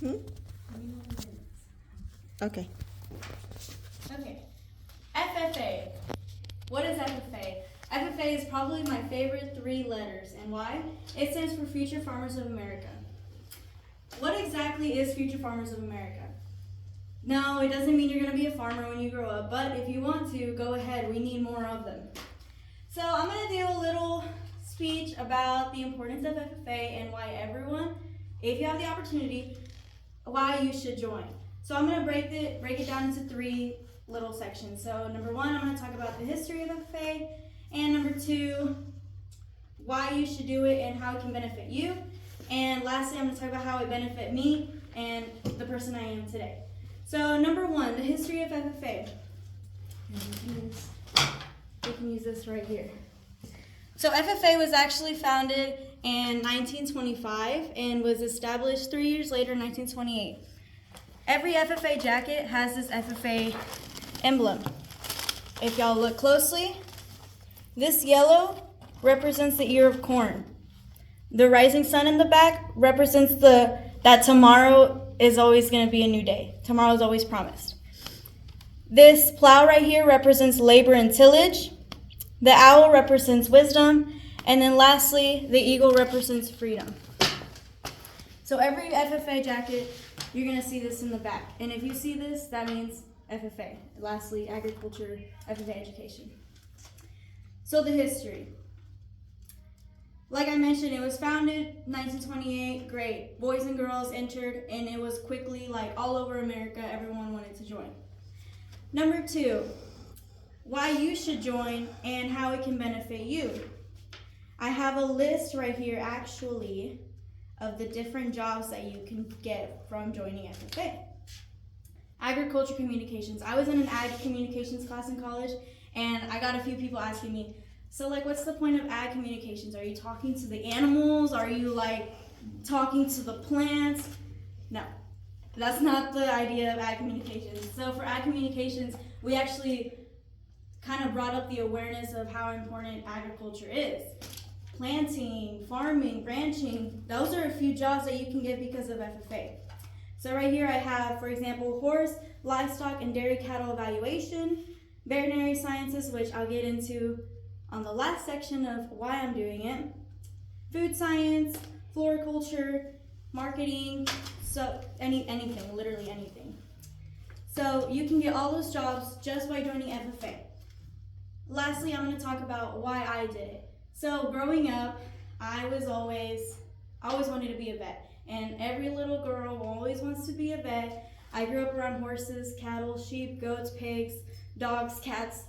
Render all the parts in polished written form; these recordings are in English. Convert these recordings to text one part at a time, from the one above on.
Okay. Okay. FFA. What is FFA? FFA is probably my favorite 3 letters. And why? It stands for Future Farmers of America. What exactly is Future Farmers of America? No, it doesn't mean you're going to be a farmer when you grow up, but if you want to, go ahead. We need more of them. So I'm going to do a little speech about the importance of FFA and why everyone, if you have the opportunity, why you should join. So I'm going to break it down into 3 little sections. So number 1, I'm going to talk about the history of FFA, and number 2, why you should do it and how it can benefit you. And lastly, I'm going to talk about how it benefit me and the person I am today. So number 1, the history of FFA. We can use this right here. So FFA was actually founded in 1925 and was established 3 years later in 1928. Every FFA jacket has this FFA emblem. If y'all look closely, this yellow represents the ear of corn. The rising sun in the back represents that tomorrow is always going to be a new day. Tomorrow is always promised. This plow right here represents labor and tillage. The owl represents wisdom. And then lastly, the eagle represents freedom. So every FFA jacket, you're going to see this in the back. And if you see this, that means FFA. Lastly, agriculture, FFA education. So the history. Like I mentioned, it was founded 1928. Great. Boys and girls entered, and it was quickly, like all over America, everyone wanted to join. Number 2, why you should join and how it can benefit you. I have a list right here, actually, of the different jobs that you can get from joining FFA. Agriculture communications. I was in an ag communications class in college, and I got a few people asking me, so like, what's the point of ag communications? Are you talking to the animals? Are you like talking to the plants? No, that's not the idea of ag communications. So for ag communications, we actually kind of brought up the awareness of how important agriculture is. Planting, farming, ranching, those are a few jobs that you can get because of FFA. So right here I have, for example, horse, livestock, and dairy cattle evaluation, veterinary sciences, which I'll get into on the last section of why I'm doing it, food science, floriculture, marketing, so anything, literally anything. So you can get all those jobs just by joining FFA. Lastly, I'm going to talk about why I did it. So growing up, I always wanted to be a vet. And every little girl always wants to be a vet. I grew up around horses, cattle, sheep, goats, pigs, dogs, cats,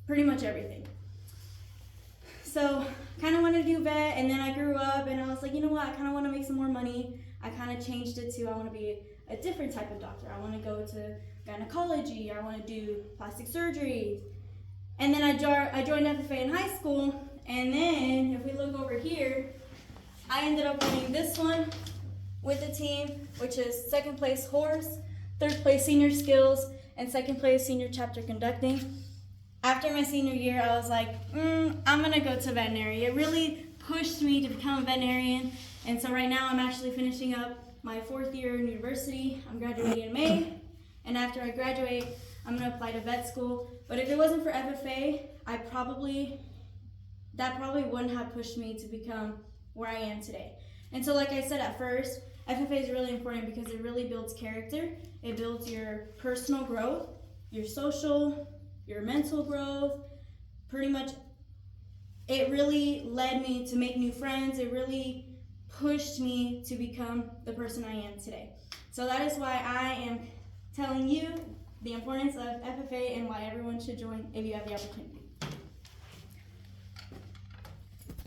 pretty much everything. So kind of wanted to do vet, and then I grew up and I was like, you know what, I kind of want to make some more money. I kind of changed it to I want to be a different type of doctor. I want to go to gynecology. I want to do plastic surgery. And then I joined FFA in high school, and then if we look over here, I ended up winning this one with the team, which is 2nd place horse, 3rd place senior skills, and 2nd place senior chapter conducting. After my senior year, I was like, I'm going to go to veterinary. It really pushed me to become a veterinarian, and so right now I'm actually finishing up my 4th year in university. I'm graduating in May, and after I graduate, I'm going to apply to vet school. But if it wasn't for FFA, that probably wouldn't have pushed me to become where I am today. And so like I said at first, FFA is really important because it really builds character. It builds your personal growth, your social, your mental growth. Pretty much, it really led me to make new friends. It really pushed me to become the person I am today. So that is why I am telling you the importance of FFA and why everyone should join if you have the opportunity.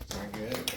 Very good.